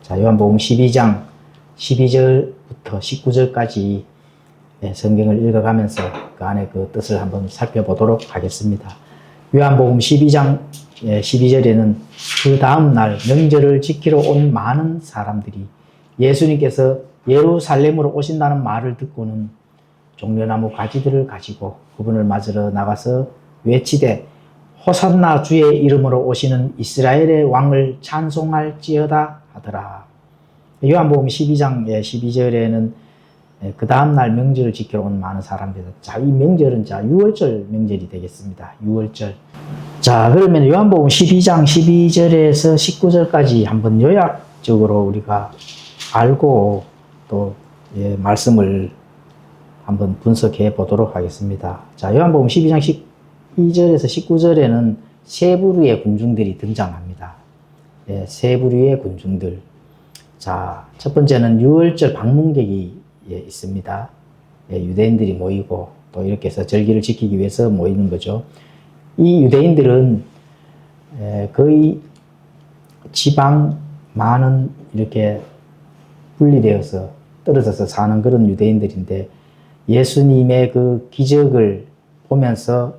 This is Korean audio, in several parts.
자, 요한복음 12장 12절부터 19절까지 성경을 읽어가면서 그 안에 그 뜻을 한번 살펴보도록 하겠습니다. 요한복음 12장 12절에는 그 다음 날 명절을 지키러 온 많은 사람들이 예수님께서 예루살렘으로 오신다는 말을 듣고는 종려나무 가지들을 가지고 그분을 맞으러 나가서 외치되 호산나 주의 이름으로 오시는 이스라엘의 왕을 찬송할지어다 하더라. 요한복음 12장 12절에는 그 다음날 명절을 지키러 온 많은 사람들. 자, 이 명절은 유월절 명절이 되겠습니다. 유월절. 자, 그러면 요한복음 12장 12절에서 19절까지 한번 요약적으로 우리가 알고 또 말씀을 한번 분석해 보도록 하겠습니다. 자, 요한복음 12장 12절에서 19절에는 세 부류의 군중들이 등장합니다. 세 부류의 군중들. 자, 첫 번째는 유월절 방문객이 있습니다. 유대인들이 모이고 또 이렇게 해서 절기를 지키기 위해서 모이는 거죠. 이 유대인들은 거의 지방 많은 이렇게 분리되어서 떨어져서 사는 그런 유대인들인데 예수님의 그 기적을 보면서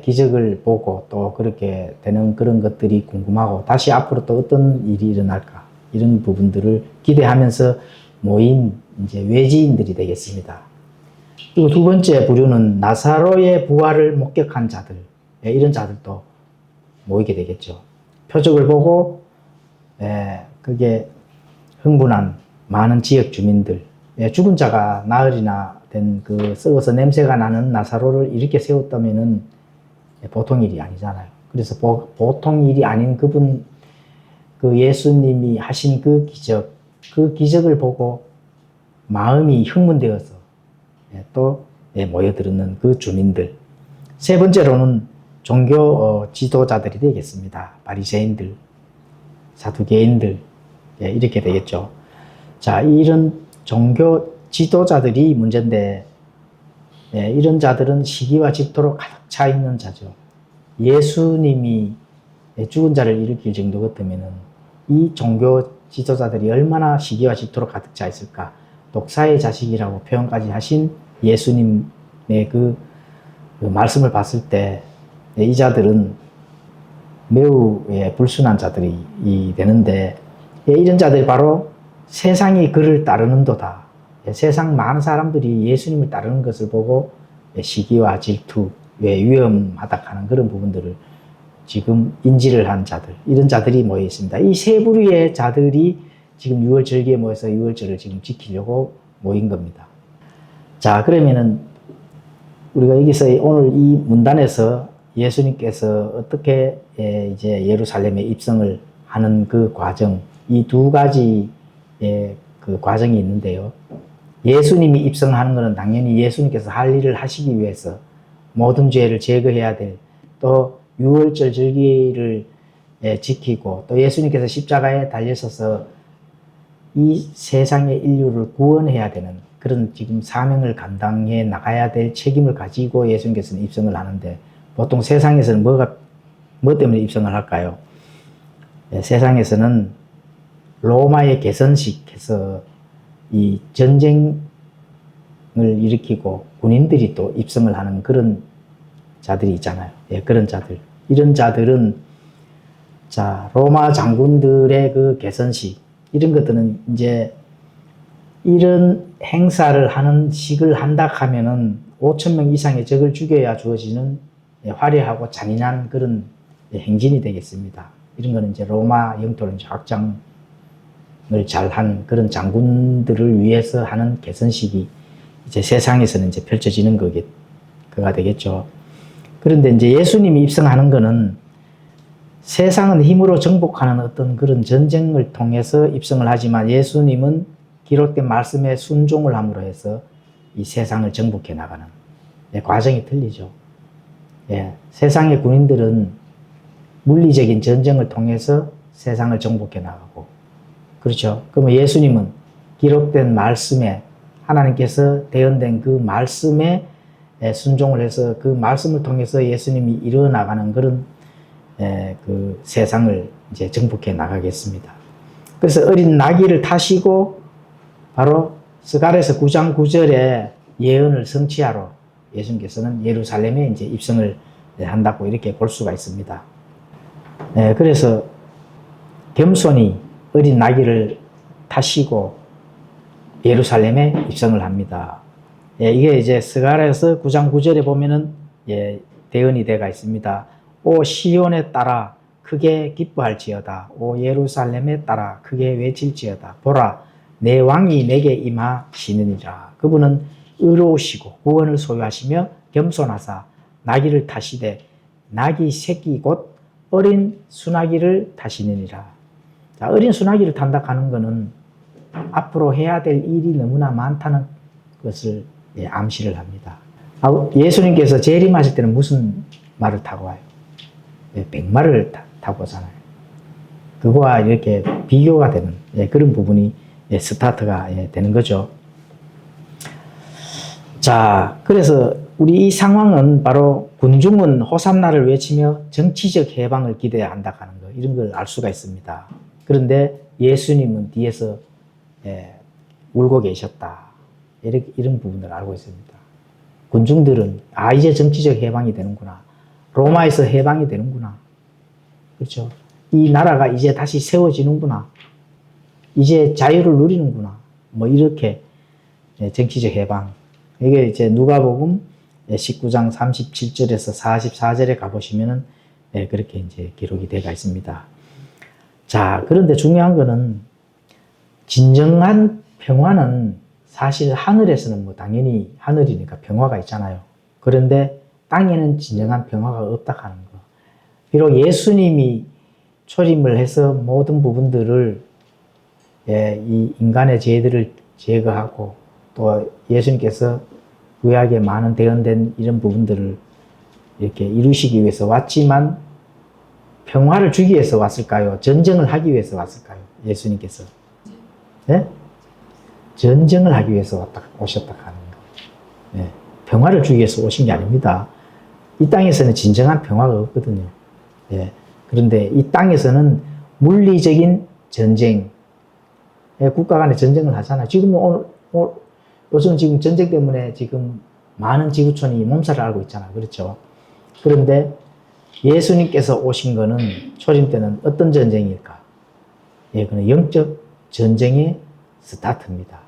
기적을 보고 또 그렇게 되는 그런 것들이 궁금하고 다시 앞으로 또 어떤 일이 일어날까 이런 부분들을 기대하면서 모인 이제 외지인들이 되겠습니다. 그리고 두 번째 부류는 나사로의 부활을 목격한 자들, 이런 자들도 모이게 되겠죠. 표적을 보고 그게 흥분한 많은 지역 주민들, 죽은 자가 나흘이나 된 그 썩어서 냄새가 나는 나사로를 이렇게 세웠다면은 보통 일이 아니잖아요. 그래서 보통 일이 아닌 그분, 그 예수님이 하신 그 기적을 보고 마음이 흥분되어서 또 모여들었는 그 주민들. 세 번째로는 종교 지도자들이 되겠습니다. 바리새인들, 사두개인들, 이렇게 되겠죠. 자, 이런 종교 지도자들이 문제인데 이런 자들은 시기와 질투로 가득 차 있는 자죠. 예수님이 죽은 자를 일으킬 정도 같으면은 이 종교 지도자들이 얼마나 시기와 질투로 가득 차 있을까. 독사의 자식이라고 표현까지 하신 예수님의 그 말씀을 봤을 때 이 자들은 매우 불순한 자들이 되는데 이런 자들이 바로 세상이 그를 따르는도다. 세상 많은 사람들이 예수님을 따르는 것을 보고 시기와 질투, 위험하다 하는 그런 부분들을 지금 인지를 한 자들, 이런 자들이 모여 있습니다. 이 세 부류의 자들이 지금 6월 절기에 모여서 6월절을 지금 지키려고 모인 겁니다. 자, 그러면은 우리가 여기서 오늘 이 문단에서 예수님께서 어떻게 이제 예루살렘에 입성을 하는 그 과정, 이 두 가지의 그 과정이 있는데요. 예수님이 입성하는 것은 당연히 예수님께서 할 일을 하시기 위해서 모든 죄를 제거해야 될, 또 6월절 절기를 지키고 또 예수님께서 십자가에 달려서서 이 세상의 인류를 구원해야 되는 그런 지금 사명을 감당해 나가야 될 책임을 가지고 예수님께서는 입성을 하는데 보통 세상에서는 뭐 때문에 입성을 할까요? 세상에서는 로마의 개선식 해서 이 전쟁을 일으키고 군인들이 또 입성을 하는 그런 자들이 있잖아요. 그런 자들. 이런 자들은 자, 로마 장군들의 그 개선식, 이런 것들은 이제 이런 행사를 하는 식을 한다 하면은 5,000명 이상의 적을 죽여야 주어지는 화려하고 잔인한 그런 행진이 되겠습니다. 이런 거는 이제 로마 영토를 이제 확장을 잘한 그런 장군들을 위해서 하는 개선식이 이제 세상에서는 이제 펼쳐지는 그가 되겠죠. 그런데 이제 예수님이 입성하는 거는 세상은 힘으로 정복하는 어떤 그런 전쟁을 통해서 입성을 하지만 예수님은 기록된 말씀에 순종을 함으로 해서 이 세상을 정복해 나가는 과정이 틀리죠. 세상의 군인들은 물리적인 전쟁을 통해서 세상을 정복해 나가고, 그렇죠. 그러면 예수님은 기록된 말씀에 하나님께서 대언된 그 말씀에 순종을 해서 그 말씀을 통해서 예수님이 이루어나가는 그런 그 세상을 이제 정복해 나가겠습니다. 그래서 어린 나귀를 타시고 바로 스가랴서 9장 9절에 예언을 성취하러 예수님께서는 예루살렘에 이제 입성을 한다고 이렇게 볼 수가 있습니다. 그래서 겸손히 어린 나귀를 타시고 예루살렘에 입성을 합니다. 이게 이제 스가랴서 9장 9절에 보면은 대언이 되가 있습니다. 오 시온에 따라 크게 기뻐할지어다. 오 예루살렘에 따라 크게 외칠지어다. 보라 내 왕이 내게 임하시느니라. 그분은 의로우시고 구원을 소유하시며 겸손하사 나귀를 타시되 나귀 새끼 곧 어린 수나귀를 타시느니라. 자, 어린 수나귀를 탄다 하는 것은 앞으로 해야 될 일이 너무나 많다는 것을 암시를 합니다. 예수님께서 재림하실 때는 무슨 말을 타고 와요? 백마를 타고 오잖아요. 그거와 이렇게 비교가 되는 그런 부분이 스타트가 되는 거죠. 자, 그래서 우리 이 상황은 바로 군중은 호산나를 외치며 정치적 해방을 기대한다 하는 거, 이런 걸 알 수가 있습니다. 그런데 예수님은 뒤에서 울고 계셨다. 이런 부분을 알고 있습니다. 군중들은 이제 정치적 해방이 되는구나. 로마에서 해방이 되는구나. 그렇죠. 이 나라가 이제 다시 세워지는구나. 이제 자유를 누리는구나. 뭐 이렇게 정치적 해방. 이게 이제 누가복음 19장 37절에서 44절에 가보시면은 그렇게 이제 기록이 되어 있습니다. 자, 그런데 중요한 거는 진정한 평화는 사실 하늘에서는 뭐 당연히 하늘이니까 평화가 있잖아요. 그런데 땅에는 진정한 평화가 없다 하는 거. 비록 예수님이 초림을 해서 모든 부분들을 이 인간의 죄들을 제거하고 또 예수님께서 구약에 많은 대언된 이런 부분들을 이렇게 이루시기 위해서 왔지만 평화를 주기 위해서 왔을까요? 전쟁을 하기 위해서 왔을까요? 예수님께서. 네? 전쟁을 하기 위해서 오셨다 하는 거. 평화를 주기 위해서 오신 게 아닙니다. 이 땅에서는 진정한 평화가 없거든요. 그런데 이 땅에서는 물리적인 전쟁, 국가 간의 전쟁을 하잖아요. 지금 요즘 지금 전쟁 때문에 지금 많은 지구촌이 몸살을 앓고 있잖아요. 그렇죠? 그런데 예수님께서 오신 거는 초림 때는 어떤 전쟁일까? 그는 영적 전쟁의 스타트입니다.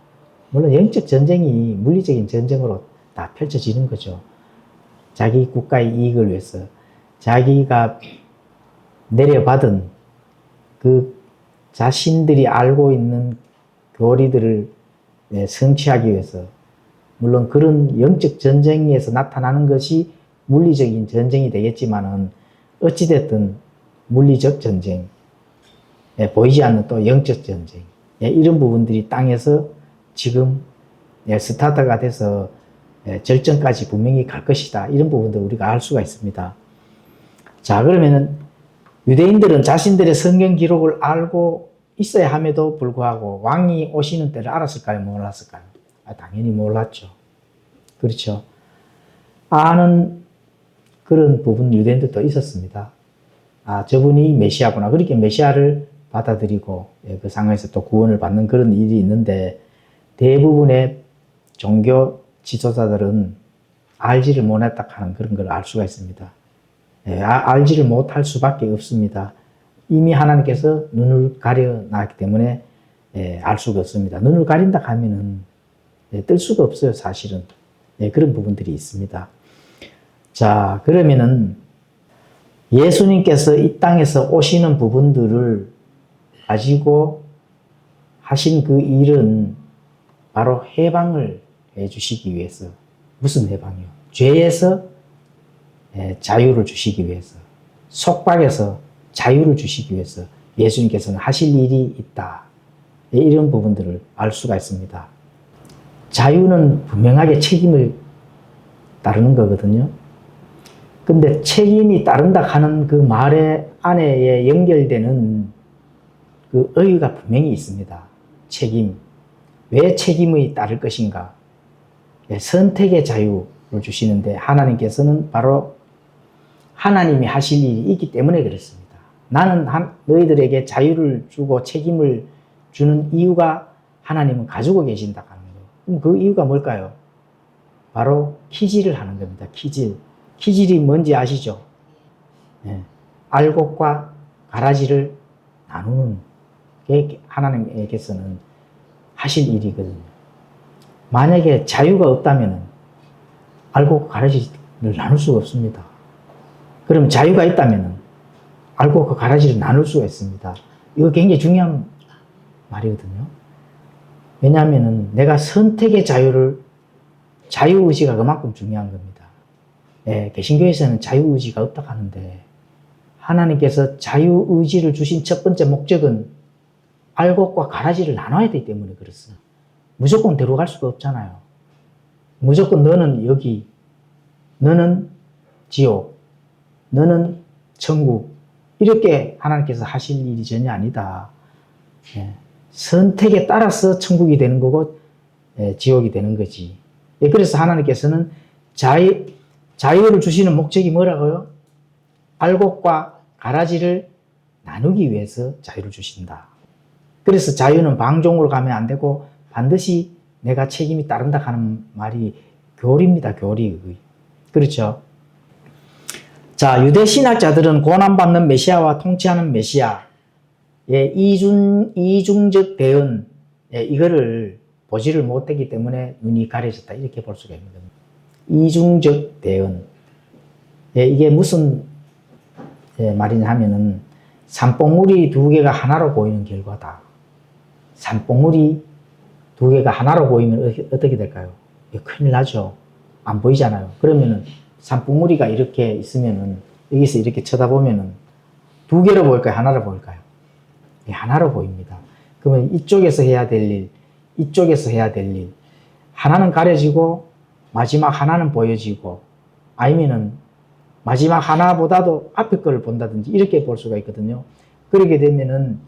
물론 영적 전쟁이 물리적인 전쟁으로 다 펼쳐지는 거죠. 자기 국가의 이익을 위해서 자기가 내려받은 그 자신들이 알고 있는 교리들을 성취하기 위해서, 물론 그런 영적 전쟁에서 나타나는 것이 물리적인 전쟁이 되겠지만은 어찌됐든 물리적 전쟁, 보이지 않는 또 영적 전쟁, 이런 부분들이 땅에서 지금 스타트가 돼서 절정까지 분명히 갈 것이다. 이런 부분들 우리가 알 수가 있습니다. 자, 그러면은 유대인들은 자신들의 성경 기록을 알고 있어야 함에도 불구하고 왕이 오시는 때를 알았을까요? 몰랐을까요? 당연히 몰랐죠. 그렇죠. 아는 그런 부분 유대인들도 있었습니다. 저분이 메시아구나. 그렇게 메시아를 받아들이고 그 상황에서 또 구원을 받는 그런 일이 있는데, 대부분의 종교 지도자들은 알지를 못했다 하는 그런 걸 알 수가 있습니다. 알지를 못할 수밖에 없습니다. 이미 하나님께서 눈을 가려놨기 때문에 알 수가 없습니다. 눈을 가린다 하면은 뜰 수가 없어요, 사실은. 그런 부분들이 있습니다. 자, 그러면은 예수님께서 이 땅에서 오시는 부분들을 가지고 하신 그 일은 바로 해방을 해주시기 위해서. 무슨 해방이요? 죄에서 자유를 주시기 위해서, 속박에서 자유를 주시기 위해서 예수님께서는 하실 일이 있다. 이런 부분들을 알 수가 있습니다. 자유는 분명하게 책임을 따르는 거거든요. 근데 책임이 따른다 하는 그 말의 안에 연결되는 그 의의가 분명히 있습니다. 책임. 왜 책임이 따를 것인가? 선택의 자유를 주시는데, 하나님께서는 바로 하나님이 하실 일이 있기 때문에 그렇습니다. 나는 너희들에게 자유를 주고 책임을 주는 이유가 하나님은 가지고 계신다 하는 거예요. 그럼 그 이유가 뭘까요? 바로 키질을 하는 겁니다. 키질. 키질이 뭔지 아시죠? 예. 알곡과 가라지를 나누는 게 하나님께서는 하실 일이거든요. 만약에 자유가 없다면 알곡과 가라지를 나눌 수가 없습니다. 그럼 자유가 있다면 알곡과 가라지를 나눌 수가 있습니다. 이거 굉장히 중요한 말이거든요. 왜냐하면 내가 선택의 자유의지가 그만큼 중요한 겁니다. 예, 개신교에서는 자유의지가 없다고 하는데 하나님께서 자유의지를 주신 첫 번째 목적은 알곡과 가라지를 나눠야 되기 때문에 그렇습니다. 무조건 데려갈 수가 없잖아요. 무조건 너는 여기, 너는 지옥, 너는 천국 이렇게 하나님께서 하실 일이 전혀 아니다. 예, 선택에 따라서 천국이 되는 거고 지옥이 되는 거지. 예, 그래서 하나님께서는 자유를 주시는 목적이 뭐라고요? 알곡과 가라지를 나누기 위해서 자유를 주신다. 그래서 자유는 방종으로 가면 안 되고 반드시 내가 책임이 따른다 하는 말이 교리입니다. 교리. 그렇죠? 자, 유대 신학자들은 고난받는 메시아와 통치하는 메시아, 이중적 대응, 이거를 보지를 못했기 때문에 눈이 가려졌다. 이렇게 볼 수가 있는 겁니다. 이중적 대응. 이게 무슨 말이냐 하면은 산봉우리 두 개가 하나로 보이는 결과다. 산봉우리 두 개가 하나로 보이면 어떻게 될까요? 큰일 나죠. 안 보이잖아요. 그러면은 산봉우리가 이렇게 있으면은 여기서 이렇게 쳐다보면은 두 개로 보일까요? 하나로 보일까요? 하나로 보입니다. 그러면 이쪽에서 해야 될 일, 이쪽에서 해야 될 일, 하나는 가려지고 마지막 하나는 보여지고 아니면은 마지막 하나보다도 앞에 거를 본다든지 이렇게 볼 수가 있거든요. 그렇게 되면은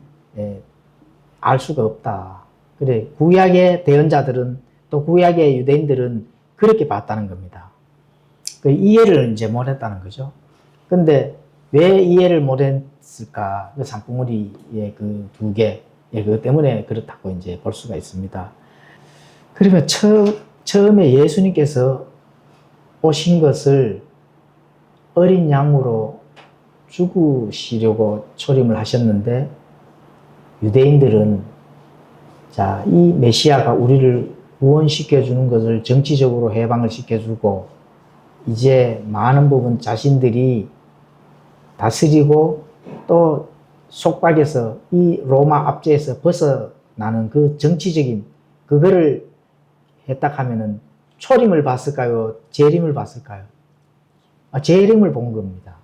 알 수가 없다. 그래, 구약의 대언자들은 또 구약의 유대인들은 그렇게 봤다는 겁니다. 그 이해를 이제 못했다는 거죠. 근데 왜 이해를 못했을까? 그 산봉우리의 그 두 개, 그것 때문에 그렇다고 이제 볼 수가 있습니다. 그러면 처음에 예수님께서 오신 것을 어린 양으로 죽으시려고 초림을 하셨는데 유대인들은 자, 이 메시아가 우리를 구원시켜 주는 것을 정치적으로 해방을 시켜주고 이제 많은 부분 자신들이 다스리고 또 속박에서 이 로마 압제에서 벗어나는 그 정치적인 그거를 했다 하면은 초림을 봤을까요? 재림을 봤을까요? 재림을 본 겁니다.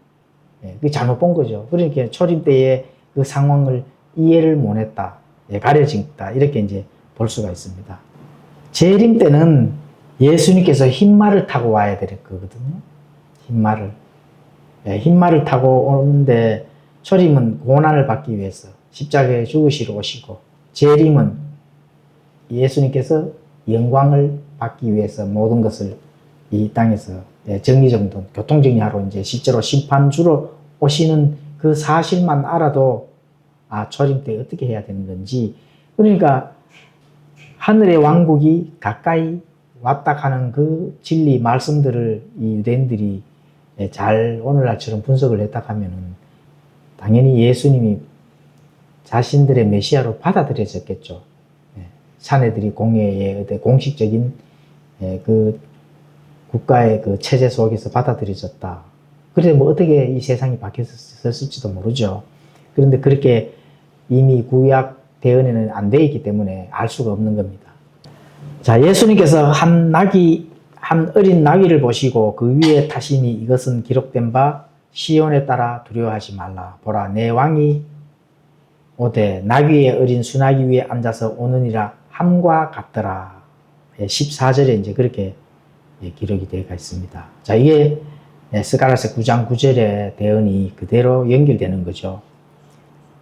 그게 잘못 본 거죠. 그러니까 초림 때의 그 상황을 이해를 못했다. 가려진다. 이렇게 이제 볼 수가 있습니다. 재림 때는 예수님께서 흰말을 타고 와야 될 거거든요. 흰말을. 흰말을 타고 오는데 초림은 고난을 받기 위해서 십자가에 죽으시러 오시고 재림은 예수님께서 영광을 받기 위해서 모든 것을 이 땅에서 정리정돈, 교통정리하러 이제 실제로 심판주로 오시는 그 사실만 알아도 초림 때 어떻게 해야 되는 건지, 그러니까 하늘의 왕국이 가까이 왔다 하는 그 진리 말씀들을 이 유대인들이 잘 오늘날처럼 분석을 했다 하면은 당연히 예수님이 자신들의 메시아로 받아들여졌겠죠. 사내들이 공예의 공식적인 그 국가의 그 체제 속에서 받아들여졌다. 그래 뭐 어떻게 이 세상이 바뀌었을지도 모르죠. 그런데 그렇게 이미 구약 대언에는 안 되어 있기 때문에 알 수가 없는 겁니다. 자, 예수님께서 한 어린 나귀를 보시고 그 위에 타시니 이것은 기록된 바 시온에 따라 두려워하지 말라. 보라, 내 왕이 오되 나귀의 어린 수나귀 위에 앉아서 오느니라 함과 같더라. 14절에 이제 그렇게 기록이 되어 있습니다. 자, 이게 스가랴서 9장 9절의 대언이 그대로 연결되는 거죠.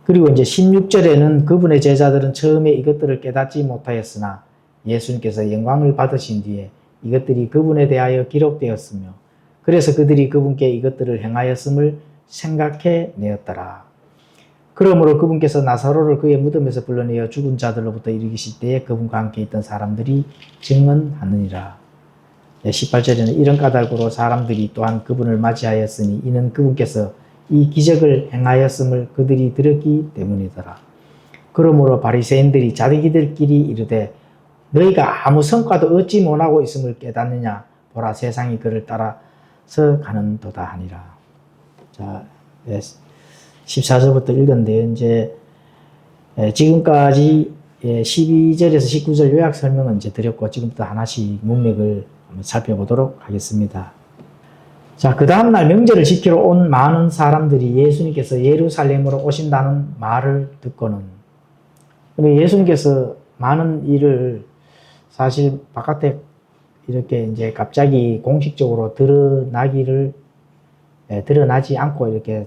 그리고 이제 16절에는 그분의 제자들은 처음에 이것들을 깨닫지 못하였으나 예수님께서 영광을 받으신 뒤에 이것들이 그분에 대하여 기록되었으며 그래서 그들이 그분께 이것들을 행하였음을 생각해 내었더라. 그러므로 그분께서 나사로를 그의 무덤에서 불러내어 죽은 자들로부터 일으키실 때에 그분과 함께 있던 사람들이 증언하느니라. 18절에는 이런 까닭으로 사람들이 또한 그분을 맞이하였으니 이는 그분께서 이 기적을 행하였음을 그들이 들었기 때문이더라. 그러므로 바리새인들이 자기들끼리 이르되 너희가 아무 성과도 얻지 못하고 있음을 깨닫느냐. 보라, 세상이 그를 따라서 가는도다 하니라. 자, 14절부터 읽었는데요. 이제 지금까지 12절에서 19절 요약 설명은 이제 드렸고, 지금부터 하나씩 문맥을 한번 살펴보도록 하겠습니다. 자, 그 다음날 명절을 지키러 온 많은 사람들이 예수님께서 예루살렘으로 오신다는 말을 듣고는, 예수님께서 많은 일을 사실 바깥에 이렇게 이제 갑자기 공식적으로 드러나지 않고 이렇게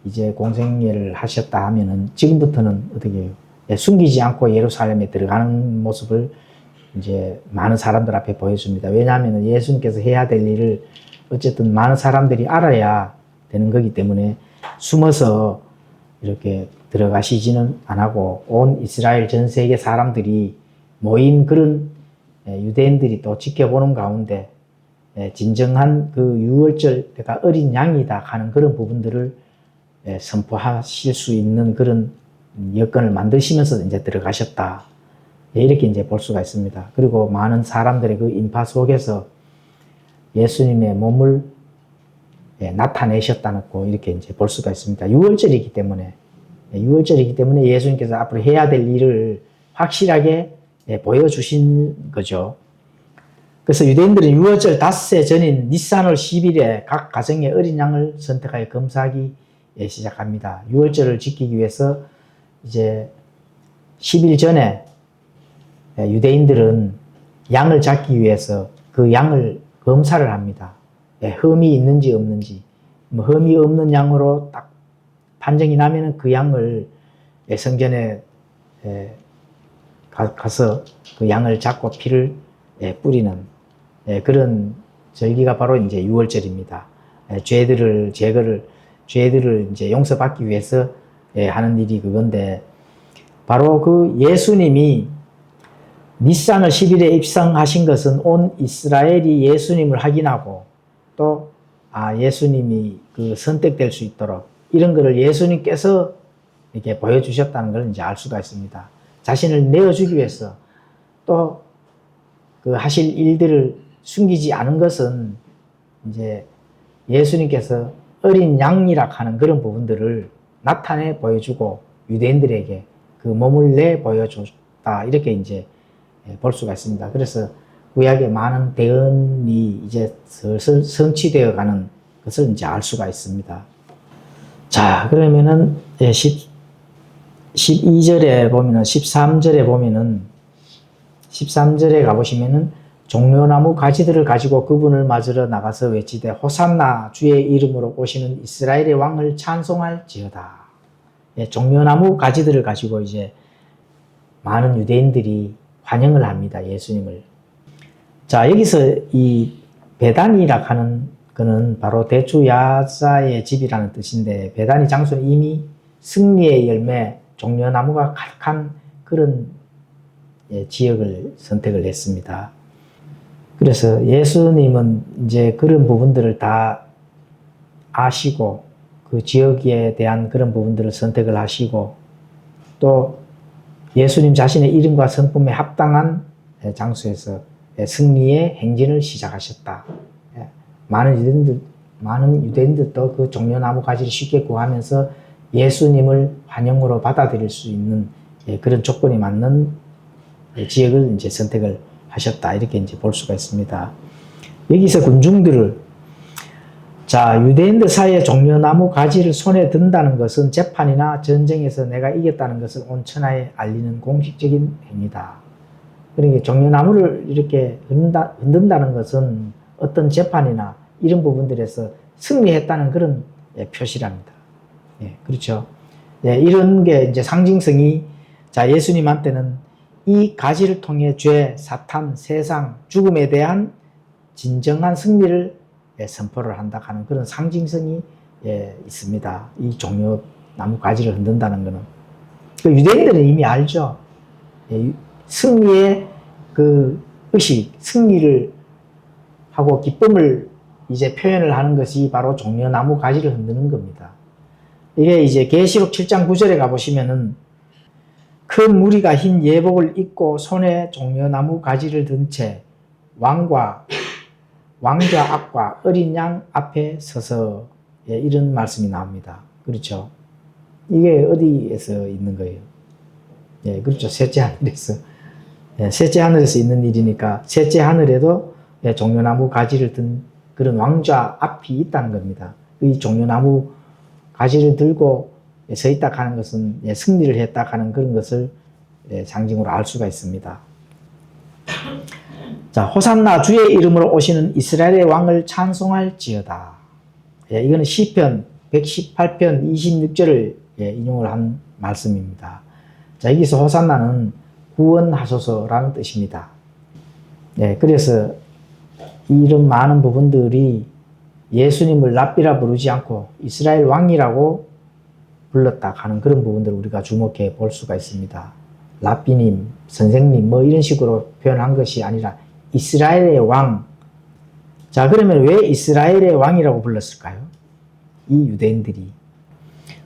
이제 공생애를 하셨다 하면은 지금부터는 어떻게 해요? 숨기지 않고 예루살렘에 들어가는 모습을 이제 많은 사람들 앞에 보여줍니다. 왜냐하면 예수님께서 해야 될 일을 어쨌든 많은 사람들이 알아야 되는 거기 때문에 숨어서 이렇게 들어가시지는 안 하고 온 이스라엘 전 세계 사람들이 모인 그런 유대인들이 또 지켜보는 가운데 진정한 그 유월절, 그러니까 어린 양이다 하는 그런 부분들을 선포하실 수 있는 그런 여건을 만드시면서 이제 들어가셨다. 이렇게 이제 볼 수가 있습니다. 그리고 많은 사람들의 그 인파 속에서 예수님의 몸을 나타내셨다고 이렇게 이제 볼 수가 있습니다. 유월절이기 때문에 예수님께서 앞으로 해야 될 일을 확실하게 보여주신 거죠. 그래서 유대인들은 유월절 닷새 전인 니산월 10일에 각 가정의 어린 양을 선택하여 검사하기 시작합니다. 유월절을 지키기 위해서 이제 10일 전에 유대인들은 양을 잡기 위해서 그 양을 검사를 합니다. 흠이 있는지 없는지, 흠이 없는 양으로 딱 판정이 나면은 그 양을 성전에 가서 그 양을 잡고 피를 뿌리는 그런 절기가 바로 이제 유월절입니다. 죄들을 이제 용서받기 위해서 하는 일이 그건데, 바로 그 예수님이 니산월 10일에 입성하신 것은 온 이스라엘이 예수님을 확인하고 또 예수님이 그 선택될 수 있도록 이런 것을 예수님께서 이렇게 보여주셨다는 걸 이제 알 수가 있습니다. 자신을 내어주기 위해서 또 그 하실 일들을 숨기지 않은 것은 이제 예수님께서 어린 양이라 하는 그런 부분들을 나타내 보여주고 유대인들에게 그 몸을 내 보여줬다. 이렇게 이제 볼 수가 있습니다. 그래서 구약의 많은 대언이 이제 슬슬 성취되어 가는 것을 이제 알 수가 있습니다. 자, 그러면은 12절에 보면은 13절에 보면은 13절에 가보시면은 종려나무 가지들을 가지고 그분을 맞으러 나가서 외치되 호산나 주의 이름으로 오시는 이스라엘의 왕을 찬송할지어다. 종려나무 가지들을 가지고 이제 많은 유대인들이 환영을 합니다. 예수님을. 자, 여기서 이 베다니라 하는 그는 바로 대추야자의 집이라는 뜻인데, 베다니 장소는 이미 승리의 열매, 종려나무가 가득한 그런 지역을 선택을 했습니다. 그래서 예수님은 이제 그런 부분들을 다 아시고 그 지역에 대한 그런 부분들을 선택을 하시고 또 예수님 자신의 이름과 성품에 합당한 장소에서 승리의 행진을 시작하셨다. 많은 유대인들도 그 종려나무 가지를 쉽게 구하면서 예수님을 환영으로 받아들일 수 있는 그런 조건이 맞는 지역을 이제 선택을 하셨다. 이렇게 이제 볼 수가 있습니다. 여기서 군중들을, 자, 유대인들 사이에 종려나무 가지를 손에 든다는 것은 재판이나 전쟁에서 내가 이겼다는 것을 온 천하에 알리는 공식적인 행위다. 그러니까 종려나무를 이렇게 흔든다는 것은 어떤 재판이나 이런 부분들에서 승리했다는 그런 표시랍니다. 그렇죠. 이런 게 이제 상징성이, 자, 예수님한테는 이 가지를 통해 죄, 사탄, 세상, 죽음에 대한 진정한 승리를 선포를 한다 하는 그런 상징성이 있습니다. 이 종려 나무 가지를 흔든다는 것은. 그 유대인들은 이미 알죠. 승리의 그 의식, 승리를 하고 기쁨을 이제 표현을 하는 것이 바로 종려나무 가지를 흔드는 겁니다. 이게 이제 계시록 7장 9절에 가보시면은 큰 무리가 흰 예복을 입고 손에 종려나무 가지를 든 채 왕자 앞과 어린 양 앞에 서서 이런 말씀이 나옵니다. 그렇죠. 이게 어디에서 있는 거예요? 그렇죠. 셋째 하늘에서. 셋째 하늘에서 있는 일이니까 셋째 하늘에도 종려나무 가지를 든 그런 왕자 앞이 있다는 겁니다. 이 종려나무 가지를 들고 서 있다 하는 것은 승리를 했다 하는 그런 것을 상징으로 알 수가 있습니다. 자, 호산나 주의 이름으로 오시는 이스라엘의 왕을 찬송할지어다. 이거는 시편 118편 26절을 인용을 한 말씀입니다. 자, 여기서 호산나는 구원하소서라는 뜻입니다. 그래서 이런 많은 부분들이 예수님을 랍비라 부르지 않고 이스라엘 왕이라고 불렀다 하는 그런 부분들을 우리가 주목해 볼 수가 있습니다. 랍비님, 선생님 뭐 이런 식으로 표현한 것이 아니라 이스라엘의 왕. 자, 그러면 왜 이스라엘의 왕이라고 불렀을까요? 이 유대인들이.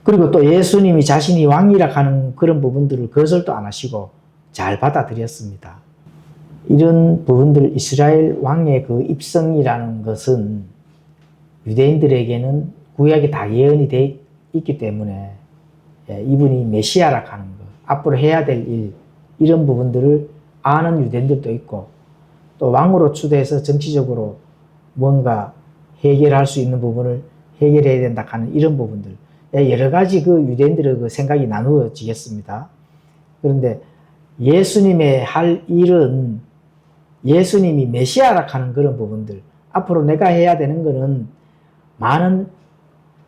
그리고 또 예수님이 자신이 왕이라 하는 그런 부분들을 거절도 안 하시고 잘 받아들였습니다. 이런 부분들, 이스라엘 왕의 그 입성이라는 것은 유대인들에게는 구약에 다 예언이 되어 있기 때문에 이분이 메시아라 하는 것, 앞으로 해야 될 일, 이런 부분들을 아는 유대인들도 있고 또 왕으로 추대해서 정치적으로 뭔가 해결할 수 있는 부분을 해결해야 된다 하는 이런 부분들, 여러 가지 그 유대인들의 그 생각이 나누어지겠습니다. 그런데 예수님의 할 일은 예수님이 메시아라 하는 그런 부분들, 앞으로 내가 해야 되는 것은 많은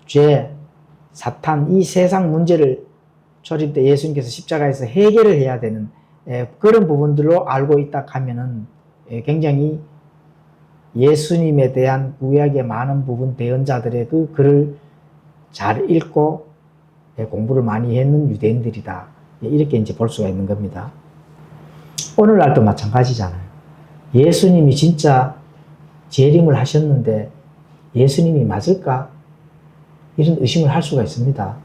죄, 사탄, 이 세상 문제를 초림 때 예수님께서 십자가에서 해결을 해야 되는 그런 부분들로 알고 있다 하면은 굉장히 예수님에 대한 구약의 많은 부분 대언자들의 그 글을 잘 읽고 공부를 많이 했는 유대인들이다. 이렇게 이제 볼 수가 있는 겁니다. 오늘날도 마찬가지잖아요. 예수님이 진짜 재림을 하셨는데 예수님이 맞을까? 이런 의심을 할 수가 있습니다.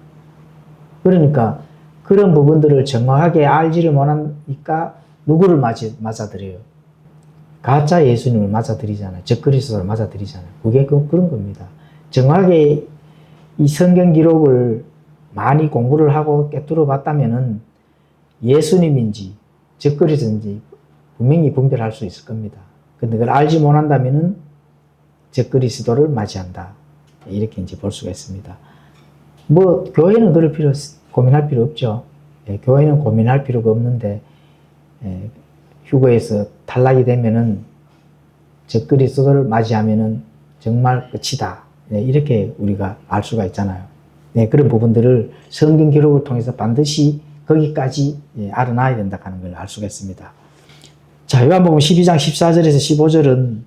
그러니까 그런 부분들을 정확하게 알지를 못하니까 누구를 맞아들여요? 가짜 예수님을 맞아들이잖아요. 적그리스도를 맞아들이잖아요. 그게 그런 겁니다. 정확하게 이 성경 기록을 많이 공부를 하고 깨뚫어 봤다면은 예수님인지 적그리스도인지 분명히 분별할 수 있을 겁니다. 근데 그걸 알지 못한다면은 적그리스도를 맞이한다. 이렇게 이제 볼 수가 있습니다. 뭐 교회는 고민할 필요 없죠. 교회는 고민할 필요가 없는데 휴거에서 탈락이 되면은 적그리스도를 맞이하면은 정말 끝이다. 이렇게 우리가 알 수가 있잖아요. 그런 부분들을 성경 기록을 통해서 반드시 거기까지 알아놔야 된다 하는 걸 알 수가 있습니다. 자, 요한복음 12장 14절에서 15절은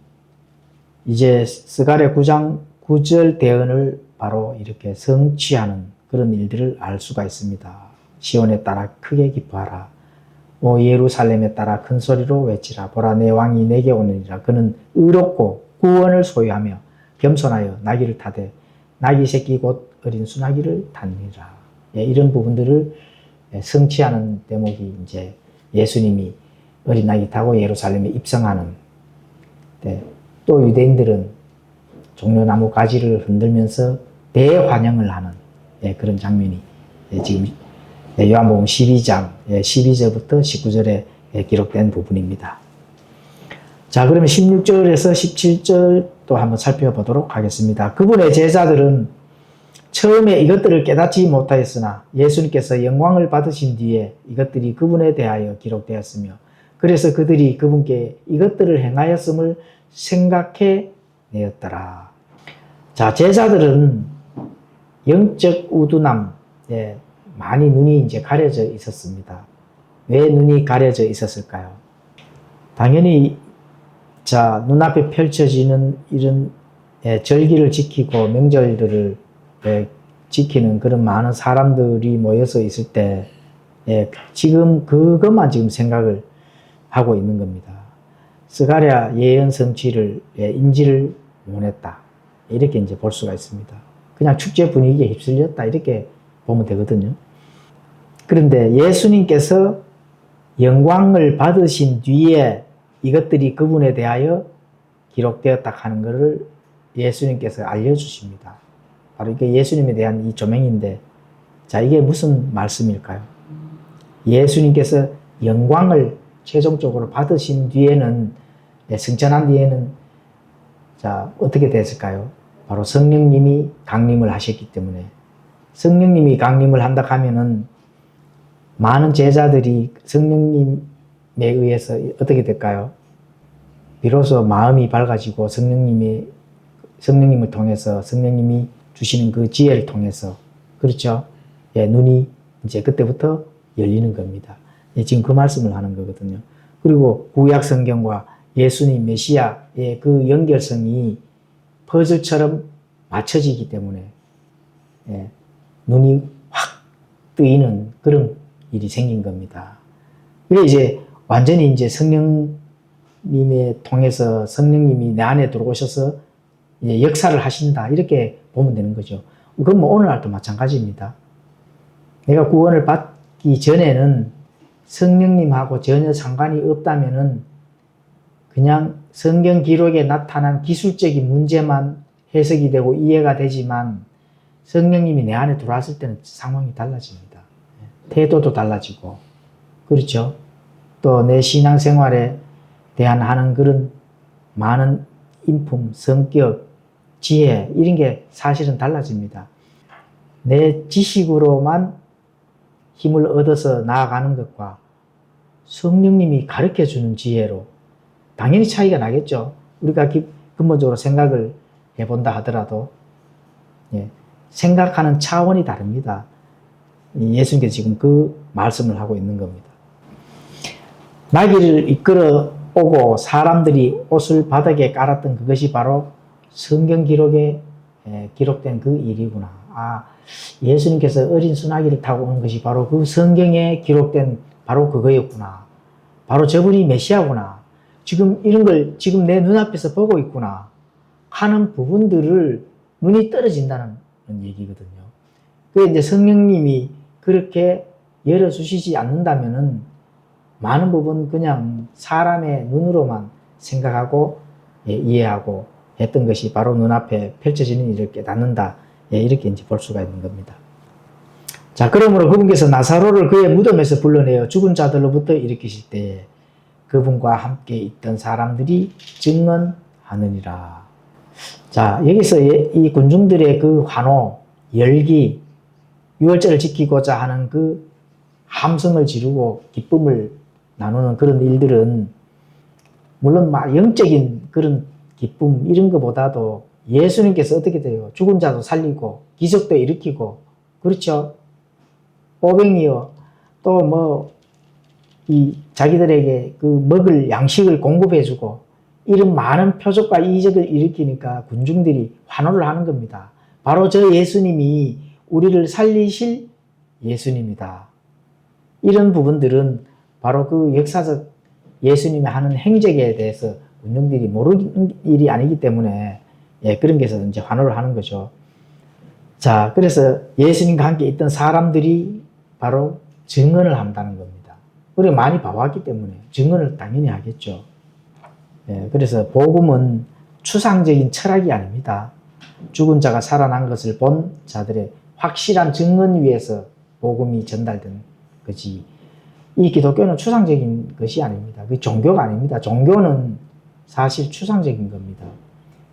이제 스가랴 9장 9절 대언을 바로 이렇게 성취하는 그런 일들을 알 수가 있습니다. 시온에 따라 크게 기뻐하라. 오 예루살렘에 따라 큰 소리로 외치라. 보라 내 왕이 내게 오느니라. 그는 의롭고 구원을 소유하며 겸손하여 나귀를 타되 나귀 새끼 곧 어린 수나귀를 탑니라. 이런 부분들을 성취하는 대목이 이제 예수님이 어린 나귀 타고 예루살렘에 입성하는. 또 유대인들은 종려나무 가지를 흔들면서 대환영을 하는 그런 장면이 지금 요한복음 12장 12절부터 19절에 기록된 부분입니다. 자, 그러면 16절에서 17절도 한번 살펴보도록 하겠습니다. 그분의 제자들은 처음에 이것들을 깨닫지 못하였으나 예수님께서 영광을 받으신 뒤에 이것들이 그분에 대하여 기록되었으며 그래서 그들이 그분께 이것들을 행하였음을 생각해 내었더라. 자, 제자들은 영적 우둔함, 많이 눈이 이제 가려져 있었습니다. 왜 눈이 가려져 있었을까요? 당연히 자, 눈앞에 펼쳐지는 이런 절기를 지키고 명절들을 지키는 그런 많은 사람들이 모여서 있을 때, 지금 그것만 지금 생각을 하고 있는 겁니다. 스가랴 예언 성취를 인지를 못했다. 이렇게 이제 볼 수가 있습니다. 그냥 축제 분위기에 휩쓸렸다. 이렇게 보면 되거든요. 그런데 예수님께서 영광을 받으신 뒤에 이것들이 그분에 대하여 기록되었다 하는 것을 예수님께서 알려주십니다. 바로 이게 예수님에 대한 이 조명인데, 자, 이게 무슨 말씀일까요? 예수님께서 영광을 최종적으로 받으신 뒤에는, 승천한 뒤에는, 자, 어떻게 됐을까요? 바로 성령님이 강림을 하셨기 때문에, 성령님이 강림을 한다 하면은 많은 제자들이 성령님에 의해서 어떻게 될까요? 비로소 마음이 밝아지고 성령님을 통해서 성령님이 주시는 그 지혜를 통해서, 그렇죠? 눈이 이제 그때부터 열리는 겁니다. 지금 그 말씀을 하는 거거든요. 그리고 구약 성경과 예수님 메시아의 그 연결성이 퍼즐처럼 맞춰지기 때문에 눈이 확 뜨이는 그런 일이 생긴 겁니다. 그래 이제 완전히 이제 성령님에 통해서 성령님이 내 안에 들어오셔서 이제 역사를 하신다, 이렇게 보면 되는 거죠. 그건 뭐 오늘날도 마찬가지입니다. 내가 구원을 받기 전에는 성령님하고 전혀 상관이 없다면은 그냥 성경 기록에 나타난 기술적인 문제만 해석이 되고 이해가 되지만, 성령님이 내 안에 들어왔을 때는 상황이 달라집니다. 태도도 달라지고, 그렇죠? 또 내 신앙생활에 대한 하는 그런 많은 인품, 성격, 지혜, 이런 게 사실은 달라집니다. 내 지식으로만 힘을 얻어서 나아가는 것과 성령님이 가르쳐주는 지혜로 당연히 차이가 나겠죠. 우리가 근본적으로 생각을 해본다 하더라도 생각하는 차원이 다릅니다. 예수님께서 지금 그 말씀을 하고 있는 겁니다. 나귀를 이끌어 오고 사람들이 옷을 바닥에 깔았던 그것이 바로 성경 기록에 기록된 그 일이구나. 예수님께서 어린 수나기를 타고 오는 것이 바로 그 성경에 기록된 바로 그거였구나. 바로 저분이 메시아구나. 지금 이런 걸 지금 내 눈앞에서 보고 있구나 하는 부분들을 눈이 떨어진다는 얘기거든요. 그게 이제 성령님이 그렇게 열어주시지 않는다면은 많은 부분 그냥 사람의 눈으로만 생각하고 이해하고 했던 것이 바로 눈앞에 펼쳐지는 일을 깨닫는다. 이렇게 이제 볼 수가 있는 겁니다. 자, 그러므로 그분께서 나사로를 그의 무덤에서 불러내어 죽은 자들로부터 일으키실 때에 그분과 함께 있던 사람들이 증언하느니라. 자, 여기서 이 군중들의 그 환호, 열기, 유월절을 지키고자 하는 그 함성을 지르고 기쁨을 나누는 그런 일들은 물론 막 영적인 그런 기쁨 이런 것보다도 예수님께서 어떻게 돼요? 죽은 자도 살리고 기적도 일으키고, 그렇죠? 오병이어 또 이 자기들에게 그 먹을 양식을 공급해주고 이런 많은 표적과 이적을 일으키니까 군중들이 환호를 하는 겁니다. 바로 저 예수님이 우리를 살리실 예수님이다. 이런 부분들은 바로 그 역사적 예수님이 하는 행적에 대해서 군중들이 모르는 일이 아니기 때문에 그런 게서 이제 환호를 하는 거죠. 자, 그래서 예수님과 함께 있던 사람들이 바로 증언을 한다는 겁니다. 우리가 많이 봐왔기 때문에 증언을 당연히 하겠죠. 그래서 복음은 추상적인 철학이 아닙니다. 죽은 자가 살아난 것을 본 자들의 확실한 증언 위에서 복음이 전달된 거지. 이 기독교는 추상적인 것이 아닙니다. 그 종교가 아닙니다. 종교는 사실 추상적인 겁니다.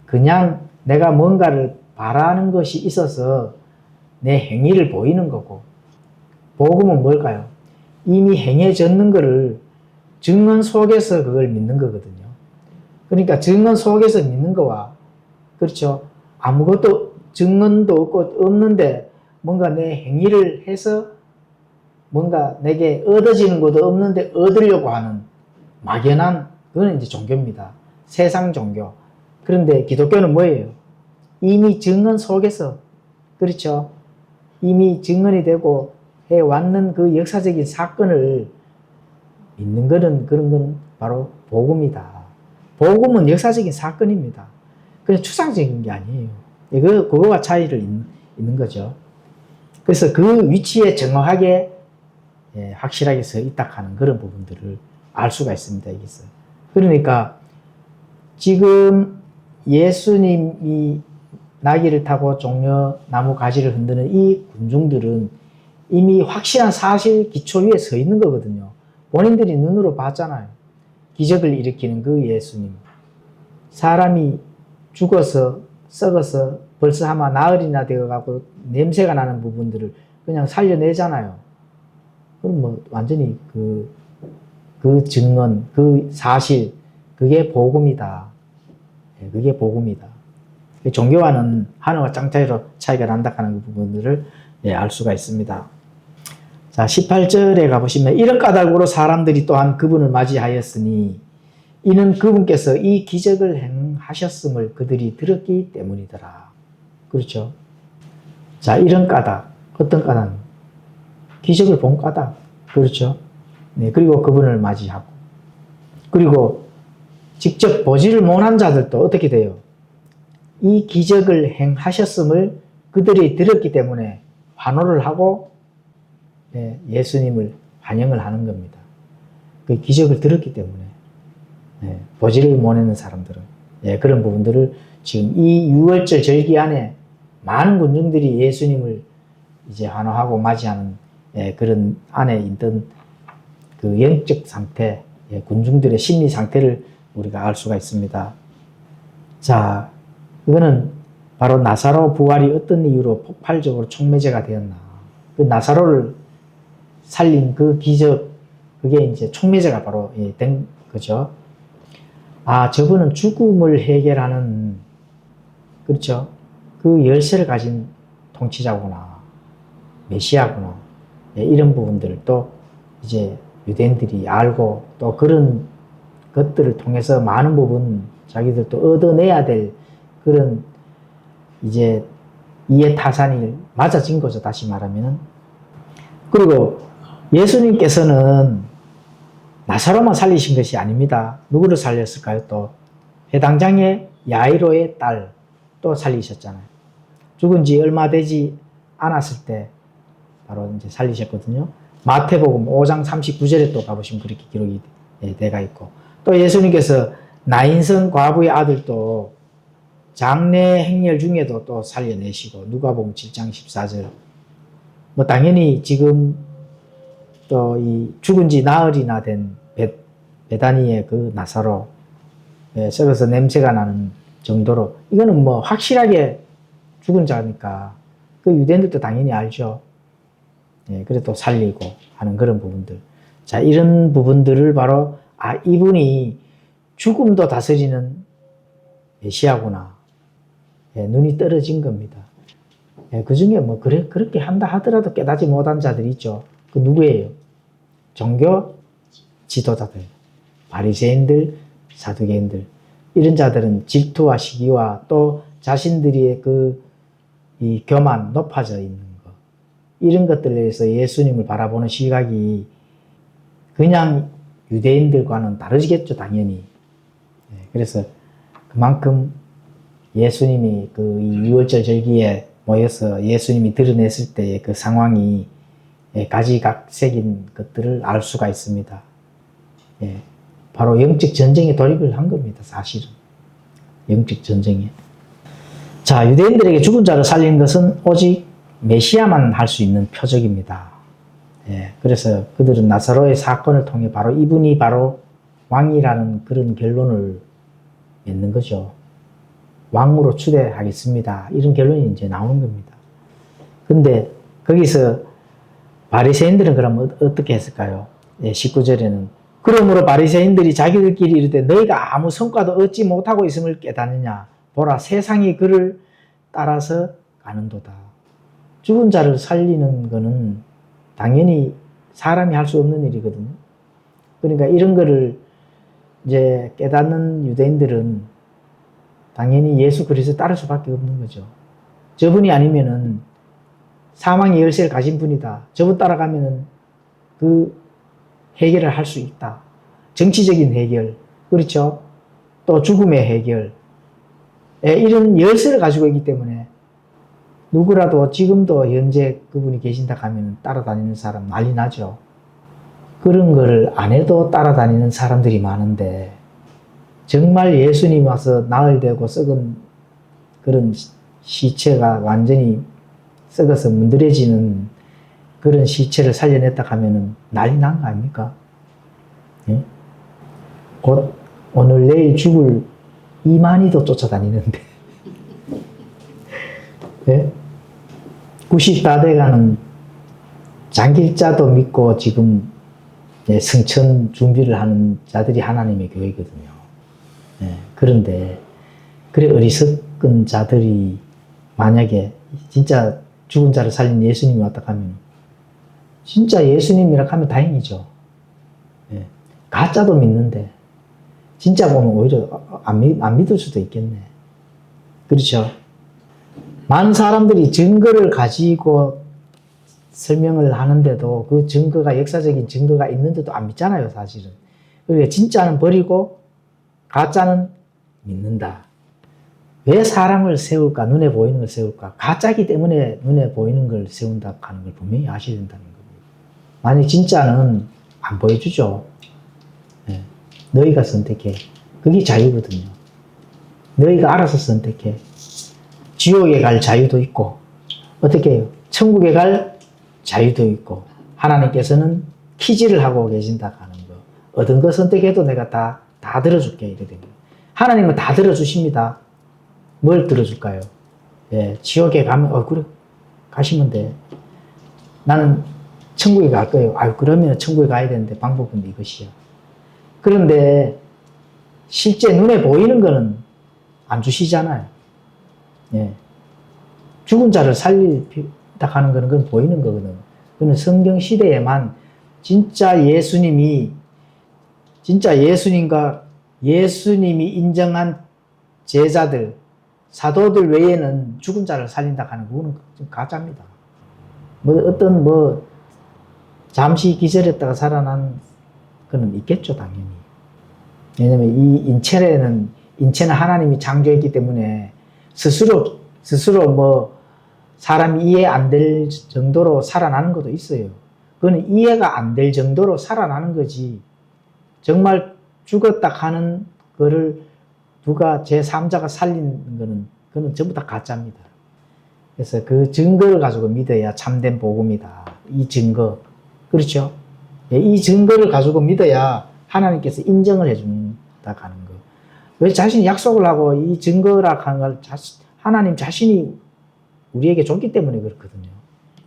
그냥 내가 뭔가를 바라는 것이 있어서 내 행위를 보이는 거고, 복음은 뭘까요? 이미 행해졌는 것을 증언 속에서 그걸 믿는 거거든요. 그러니까 증언 속에서 믿는 거와, 그렇죠? 아무것도 증언도 없고 없는데 뭔가 내 행위를 해서 뭔가 내게 얻어지는 것도 없는데 얻으려고 하는 막연한, 그건 이제 종교입니다. 세상 종교. 그런데 기독교는 뭐예요? 이미 증언 속에서, 그렇죠? 이미 증언이 되고 해왔는 그 역사적인 사건을 믿는 거는, 그런 거는 바로 복음이다. 복음은 역사적인 사건입니다. 그냥 추상적인 게 아니에요. 그거와 차이를 있는 거죠. 그래서 그 위치에 정확하게 확실하게 서 있다 하는 그런 부분들을 알 수가 있습니다. 여기서. 그러니까 지금 예수님이 나귀를 타고 종려 나무 가지를 흔드는 이 군중들은 이미 확실한 사실 기초 위에 서 있는 거거든요. 본인들이 눈으로 봤잖아요. 기적을 일으키는 그 예수님. 사람이 죽어서 썩어서 벌써 아마 나흘이나 되어가고 냄새가 나는 부분들을 그냥 살려내잖아요. 그럼 뭐 완전히 그 증언, 그 사실, 그게 복음이다. 그게 복음이다. 종교와는 하늘과 땅 차이로 차이가 난다 하는 부분들을 알 수가 있습니다. 자, 18절에 가보시면 이런 까닭으로 사람들이 또한 그분을 맞이하였으니 이는 그분께서 이 기적을 행하셨음을 그들이 들었기 때문이더라. 그렇죠? 자, 이런 까닭. 어떤 까닭? 기적을 본 까닭. 그렇죠? 네, 그리고 그분을 맞이하고. 그리고 직접 보지를 못한 자들도 어떻게 돼요? 이 기적을 행하셨음을 그들이 들었기 때문에 환호를 하고 예수님을 환영을 하는 겁니다. 그 기적을 들었기 때문에 보지를 못하는 사람들은 그런 부분들을 지금 이 6월절 절기 안에 많은 군중들이 예수님을 이제 환호하고 맞이하는 그런 안에 있던 그 영적 상태, 군중들의 심리 상태를 우리가 알 수가 있습니다. 자, 이거는 바로 나사로 부활이 어떤 이유로 폭발적으로 촉매제가 되었나. 그 나사로를 살린 그 기적, 그게 이제 촉매제가 바로 된 거죠. 아, 저분은 죽음을 해결하는, 그렇죠. 그 열쇠를 가진 통치자구나. 메시아구나. 이런 부분들을 또 이제 유대인들이 알고 또 그런 것들을 통해서 많은 부분 자기들도 얻어내야 될 그런 이제 이해 타산이 맞아진 거죠. 다시 말하면은. 그리고 예수님께서는 나사로만 살리신 것이 아닙니다. 누구를 살렸을까요? 또 해당장의 야이로의 딸 또 살리셨잖아요. 죽은 지 얼마 되지 않았을 때 바로 이제 살리셨거든요. 마태복음 5장 39절에 또 가보시면 그렇게 기록이 돼가 있고, 또 예수님께서 나인성 과부의 아들도 장례 행렬 중에도 또 살려내시고, 누가복음 7장 14절. 뭐 당연히 지금 또 이 죽은 지 나흘이나 된 베다니의 그 나사로, 썩어서 냄새가 나는 정도로, 이거는 뭐 확실하게 죽은 자니까 그 유대인들도 당연히 알죠. 그래도 살리고 하는 그런 부분들. 자, 이런 부분들을 바로 이분이 죽음도 다스리는 메시아구나. 눈이 떨어진 겁니다. 그 중에 뭐 그렇게 한다 하더라도 깨닫지 못한 자들이 있죠. 그 누구예요? 종교 지도자들, 바리새인들, 사두개인들. 이런 자들은 질투와 시기와 또 자신들의 이 교만, 높아져 있는 것, 이런 것들에 대해서 예수님을 바라보는 시각이 그냥 유대인들과는 다르겠죠, 당연히. 그래서 그만큼 예수님이 그 6월절 절기에 모여서 예수님이 드러냈을 때의 그 상황이 가지각색인 것들을 알 수가 있습니다. 바로 영적 전쟁에 돌입을 한 겁니다, 사실은. 영적 전쟁에. 자, 유대인들에게 죽은 자를 살리는 것은 오직 메시아만 할 수 있는 표적입니다. 그래서 그들은 나사로의 사건을 통해 바로 이분이 바로 왕이라는 그런 결론을 맺는 거죠. 왕으로 추대하겠습니다. 이런 결론이 이제 나오는 겁니다. 근데 거기서 바리새인들은 그럼 어떻게 했을까요? 19절에는 그러므로 바리새인들이 자기들끼리 이르되 너희가 아무 성과도 얻지 못하고 있음을 깨닫느냐. 보라, 세상이 그를 따라서 가는도다. 죽은 자를 살리는 거는 당연히 사람이 할 수 없는 일이거든요. 그러니까 이런 거를 이제 깨닫는 유대인들은 당연히 예수 그리스도 따를 수밖에 없는 거죠. 저분이 아니면은 사망의 열쇠를 가진 분이다. 저분 따라가면은 그 해결을 할 수 있다. 정치적인 해결, 그렇죠? 또 죽음의 해결. 이런 열쇠를 가지고 있기 때문에 누구라도 지금도 현재 그분이 계신다 하면 따라다니는 사람 난리 나죠. 그런 거를 안 해도 따라다니는 사람들이 많은데 정말 예수님 와서 나흘되고 썩은 그런 시체가 완전히 썩어서 문드러지는 그런 시체를 살려냈다 하면은 난리 난 거 아닙니까? 예? 곧 오늘 내일 죽을 이만희도 쫓아다니는데 예? 90 다 돼가는 장길자도 믿고 지금 승천 준비를 하는 자들이 하나님의 교회거든요. 예, 그런데 그래 어리석은 자들이 만약에 진짜 죽은 자를 살린 예수님이 왔다 하면 진짜 예수님이라 하면 다행이죠. 예, 가짜도 믿는데 진짜 보면 오히려 안 믿을 수도 있겠네. 그렇죠? 많은 사람들이 증거를 가지고 설명을 하는데도 그 증거가 역사적인 증거가 있는데도 안 믿잖아요, 사실은. 그러니까 진짜는 버리고 가짜는 믿는다. 왜 사람을 세울까? 눈에 보이는 걸 세울까? 가짜기 때문에 눈에 보이는 걸 세운다 하는 걸 분명히 아셔야 된다는 겁니다. 만약 진짜는 안 보여주죠. 네. 너희가 선택해. 그게 자유거든요. 너희가 알아서 선택해. 지옥에 갈 자유도 있고 어떻게 해요? 천국에 갈 자유도 있고 하나님께서는 키지를 하고 계신다 하는 거. 어떤 거 선택해도 내가 다 들어줄게 이래 된 거예요. 하나님은 다 들어주십니다. 뭘 들어줄까요? 예, 지옥에 가면 그래 가시면 돼. 나는 천국에 갈 거예요. 그러면 천국에 가야 되는데 방법은 이것이야. 그런데 실제 눈에 보이는 거는 안 주시잖아요. 예. 죽은 자를 살리다 하는 거는 그건 보이는 거거든. 그건 성경 시대에만 진짜 예수님과 예수님이 인정한 제자들, 사도들 외에는 죽은 자를 살린다 하는 그거는 좀 가짜입니다. 잠시 기절했다가 살아난 그는 있겠죠, 당연히. 왜냐면 이 인체는 하나님이 창조했기 때문에 스스로 사람이 이해 안 될 정도로 살아나는 것도 있어요. 그거는 이해가 안 될 정도로 살아나는 거지. 정말 죽었다 하는 거를 누가 제3자가 살리는 거는 그건 전부 다 가짜입니다. 그래서 그 증거를 가지고 믿어야 참된 복음이다. 이 증거. 그렇죠? 이 증거를 가지고 믿어야 하나님께서 인정을 해준다 하는 거. 왜 자신이 약속을 하고 이 증거라 하는 걸 하나님 자신이 우리에게 줬기 때문에 그렇거든요.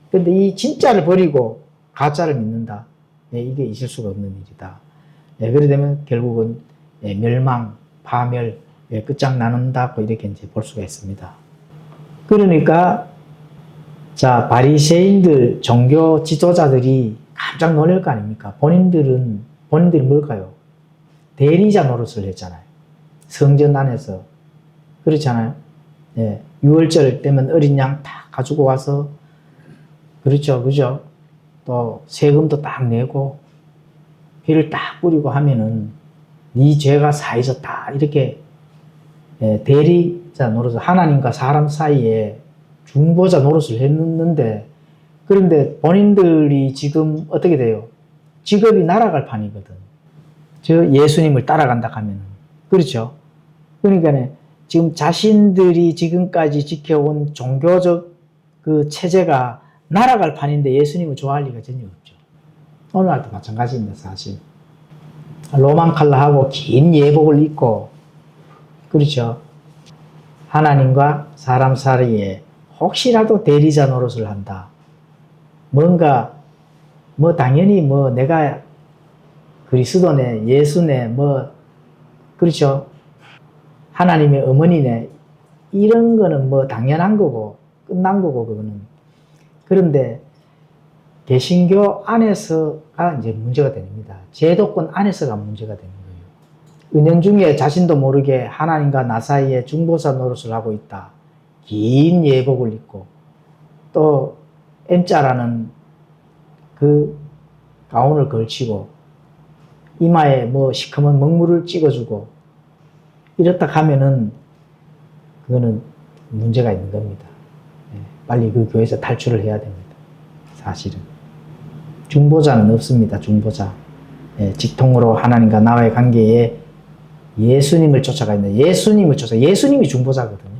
그런데 이 진짜를 버리고 가짜를 믿는다. 이게 있을 수가 없는 일이다. 그래 되면 결국은 멸망, 파멸, 끝장나는다고 이렇게 이제 볼 수가 있습니다. 그러니까 자 바리새인들 종교 지도자들이 깜짝 놀랄 거 아닙니까? 본인들이 뭘까요? 대리자 노릇을 했잖아요. 성전 안에서 그렇잖아요. 예, 6월절 때면 어린 양 다 가지고 와서 그렇죠, 그죠? 또 세금도 딱 내고 피를 딱 뿌리고 하면은 네 죄가 사해졌다 이렇게 대리자 노릇을 하나님과 사람 사이에 중보자 노릇을 했는데 그런데 본인들이 지금 어떻게 돼요? 직업이 날아갈 판이거든. 저 예수님을 따라간다 하면은 그렇죠. 그러니까 지금 자신들이 지금까지 지켜온 종교적 그 체제가 날아갈 판인데 예수님을 좋아할 리가 전혀 없죠. 오늘날도 마찬가지입니다, 사실. 로만 칼라하고 긴 예복을 입고, 그렇죠. 하나님과 사람 사이에 혹시라도 대리자 노릇을 한다. 뭔가, 당연히 내가 그리스도네, 예수네, 그렇죠. 하나님의 어머니네, 이런 거는 당연한 거고, 끝난 거고, 그거는. 그런데, 개신교 안에서가 이제 문제가 됩니다. 제도권 안에서가 문제가 되는 거예요. 은연중에 자신도 모르게 하나님과 나 사이에 중보사 노릇을 하고 있다. 긴 예복을 입고, 또, M자라는 그 가운을 걸치고 이마에 뭐 시커먼 먹물을 찍어주고 이렇다 하면은 그거는 문제가 있는 겁니다. 빨리 그 교회에서 탈출을 해야 됩니다. 사실은. 중보자는 없습니다. 중보자. 직통으로 하나님과 나와의 관계에 예수님을 쫓아가 있는 예수님이 중보자거든요.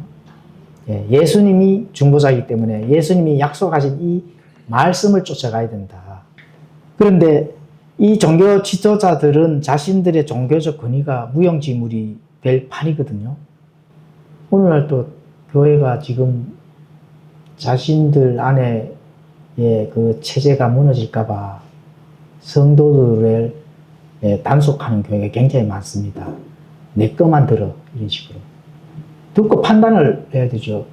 예수님이 중보자이기 때문에 예수님이 약속하신 이 말씀을 쫓아가야 된다. 그런데 이 종교 지도자들은 자신들의 종교적 권위가 무용지물이 될 판이거든요. 오늘날 또 교회가 지금 자신들 안에 그 체제가 무너질까봐 성도들을 단속하는 교회가 굉장히 많습니다. 내 것만 들어 이런 식으로 듣고 판단을 해야 되죠.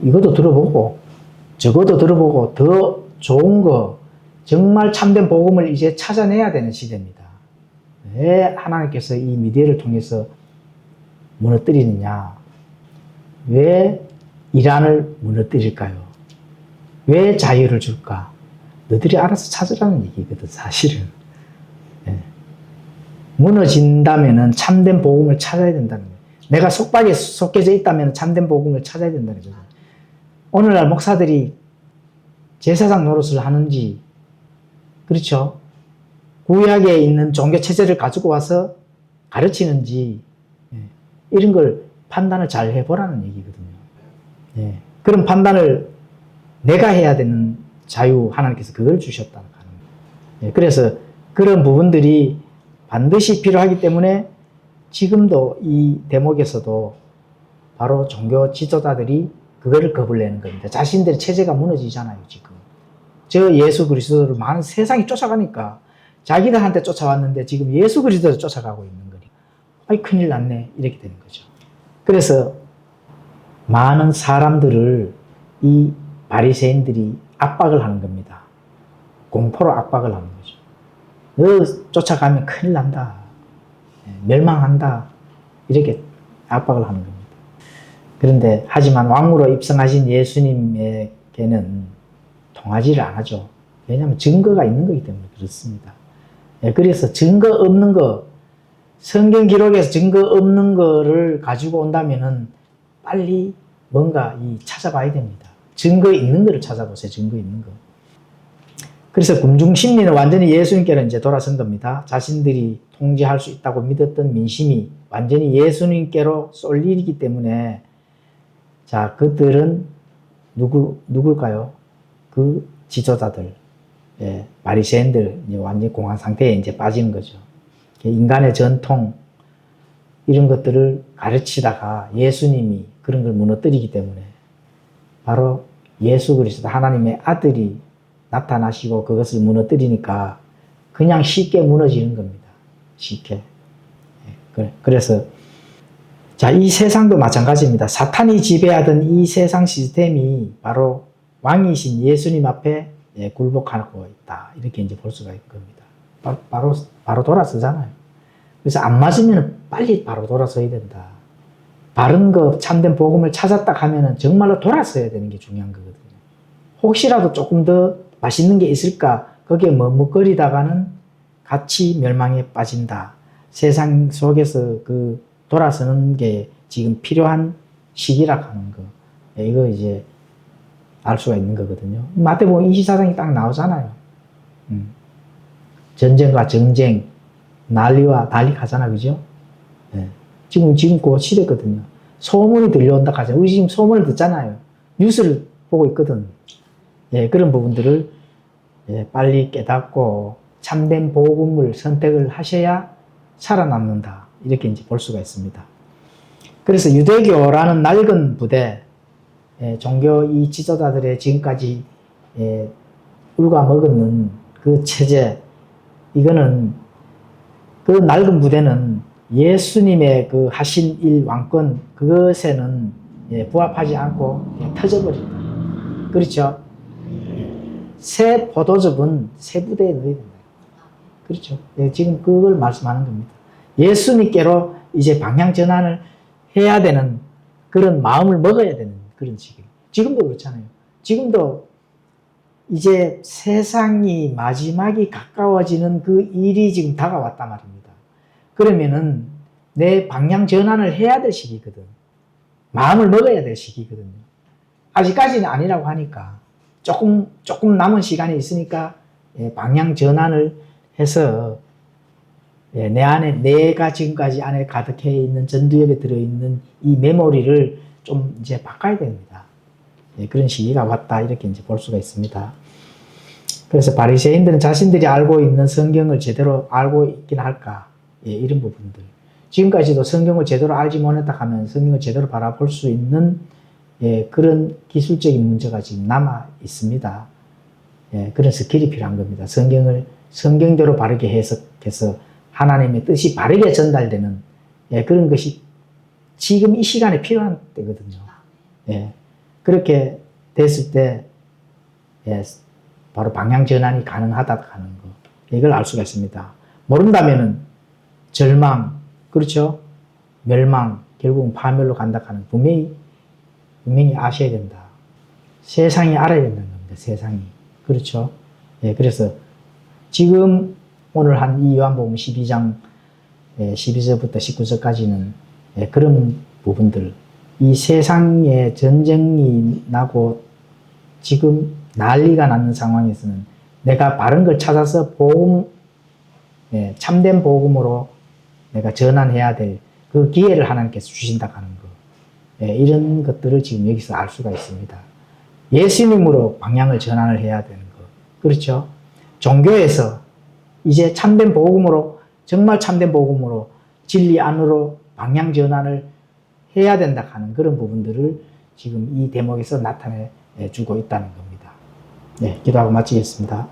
이것도 들어보고 저것도 들어보고 더 좋은 거 정말 참된 복음을 이제 찾아내야 되는 시대입니다. 왜 하나님께서 이 미디어를 통해서 무너뜨리느냐? 왜 이란을 무너뜨릴까요? 왜 자유를 줄까? 너희들이 알아서 찾으라는 얘기거든, 사실은. 무너진다면은 참된 복음을 찾아야 된다는 거예요. 내가 속박에 속해져 있다면 참된 복음을 찾아야 된다는 거죠. 오늘날 목사들이 제사장 노릇을 하는지, 그렇죠? 구약에 있는 종교 체제를 가지고 와서 가르치는지, 이런 걸 판단을 잘 해보라는 얘기거든요. 그런 판단을 내가 해야 되는 자유, 하나님께서 그걸 주셨다는 거예요. 그래서 그런 부분들이 반드시 필요하기 때문에 지금도 이 대목에서도 바로 종교 지도자들이 그거를 겁을 내는 겁니다. 자신들의 체제가 무너지잖아요, 지금. 저 예수 그리스도를 많은 세상이 쫓아가니까 자기들한테 쫓아왔는데 지금 예수 그리스도를 쫓아가고 있는 거니까 아이 큰일 났네 이렇게 되는 거죠. 그래서 많은 사람들을 이 바리새인들이 압박을 하는 겁니다. 공포로 압박을 하는 거죠. 너 쫓아가면 큰일 난다. 멸망한다. 이렇게 압박을 하는 겁니다. 그런데 하지만 왕으로 입성하신 예수님에게는 통하지를 않아죠. 왜냐하면 증거가 있는 거기 때문에 그렇습니다. 그래서 증거 없는 거, 성경 기록에서 증거 없는 거를 가지고 온다면은 빨리 뭔가 찾아봐야 됩니다. 증거 있는 거를 찾아보세요. 증거 있는 거. 그래서 군중심리는 완전히 예수님께로 이제 돌아선 겁니다. 자신들이 통제할 수 있다고 믿었던 민심이 완전히 예수님께로 쏠리기 때문에 자, 그들은 누굴까요? 그 지도자들, 바리새인들 완전히 공황 상태에 이제 빠지는 거죠. 인간의 전통 이런 것들을 가르치다가 예수님이 그런 걸 무너뜨리기 때문에 바로 예수 그리스도 하나님의 아들이 나타나시고 그것을 무너뜨리니까 그냥 쉽게 무너지는 겁니다. 쉽게. 그래서 자, 이 세상도 마찬가지입니다. 사탄이 지배하던 이 세상 시스템이 바로 왕이신 예수님 앞에 굴복하고 있다. 이렇게 이제 볼 수가 있는 겁니다. 바로 돌아서잖아요. 그래서 안 맞으면 빨리 바로 돌아서야 된다. 바른 거, 참된 복음을 찾았다 하면은 정말로 돌아서야 되는 게 중요한 거거든요. 혹시라도 조금 더 맛있는 게 있을까? 거기에 머뭇거리다가는 같이 멸망에 빠진다. 세상 속에서 그 돌아서는 게 지금 필요한 시기라 하는 거. 이거 이제 알 수가 있는 거거든요. 마태복음 24장이 딱 나오잖아요. 전쟁과 정쟁, 난리와 난리 하잖아, 그죠? 지금 그 시대거든요. 소문이 들려온다 하잖아요. 우리 지금 소문을 듣잖아요. 뉴스를 보고 있거든. 그런 부분들을 빨리 깨닫고 참된 복음을 선택을 하셔야 살아남는다. 이렇게 이제 볼 수가 있습니다. 그래서 유대교라는 낡은 부대, 종교 이 지도자들의 지금까지 울가먹는 그 체제, 이거는 그 낡은 부대는 예수님의 그 하신 일 왕권 그것에는 부합하지 않고 터져버린다. 그렇죠? 새 포도즙은 새 부대에 넣어야 된다. 그렇죠? 지금 그걸 말씀하는 겁니다. 예수님께로 이제 방향 전환을 해야 되는 그런 마음을 먹어야 되는 그런 시기. 지금도 그렇잖아요. 지금도 이제 세상이 마지막이 가까워지는 그 일이 지금 다가왔단 말입니다. 그러면은 내 방향 전환을 해야 될 시기거든. 마음을 먹어야 될 시기거든요. 아직까지는 아니라고 하니까 조금 남은 시간이 있으니까 방향 전환을 해서 내 안에, 내가 지금까지 안에 가득해 있는 전두엽에 들어있는 이 메모리를 좀 이제 바꿔야 됩니다. 그런 시기가 왔다, 이렇게 이제 볼 수가 있습니다. 그래서 바리새인들은 자신들이 알고 있는 성경을 제대로 알고 있긴 할까? 이런 부분들. 지금까지도 성경을 제대로 알지 못했다 하면 성경을 제대로 바라볼 수 있는 그런 기술적인 문제가 지금 남아 있습니다. 그런 스킬이 필요한 겁니다. 성경을 성경대로 바르게 해석해서 하나님의 뜻이 바르게 전달되는 그런 것이 지금 이 시간에 필요한 때거든요. 그렇게 됐을 때 바로 방향 전환이 가능하다 하는 거, 이걸 알 수가 있습니다. 모른다면은 절망, 그렇죠? 멸망, 결국은 파멸로 간다 하는 분명히 아셔야 된다. 세상이 알아야 된다는 겁니다. 세상이. 그렇죠? 그래서 지금 오늘 한 이 요한복음 12장 12절부터 19절까지는 그런 부분들, 이 세상에 전쟁이 나고 지금 난리가 나는 상황에서는 내가 바른 걸 찾아서 참된 복음으로 내가 전환해야 될 그 기회를 하나님께서 주신다 하는 거, 이런 것들을 지금 여기서 알 수가 있습니다. 예수님으로 방향을 전환을 해야 되는 거, 그렇죠? 종교에서 이제 참된 복음으로, 정말 참된 복음으로 진리 안으로 방향 전환을 해야 된다 하는 그런 부분들을 지금 이 대목에서 나타내 주고 있다는 겁니다. 기도하고 마치겠습니다.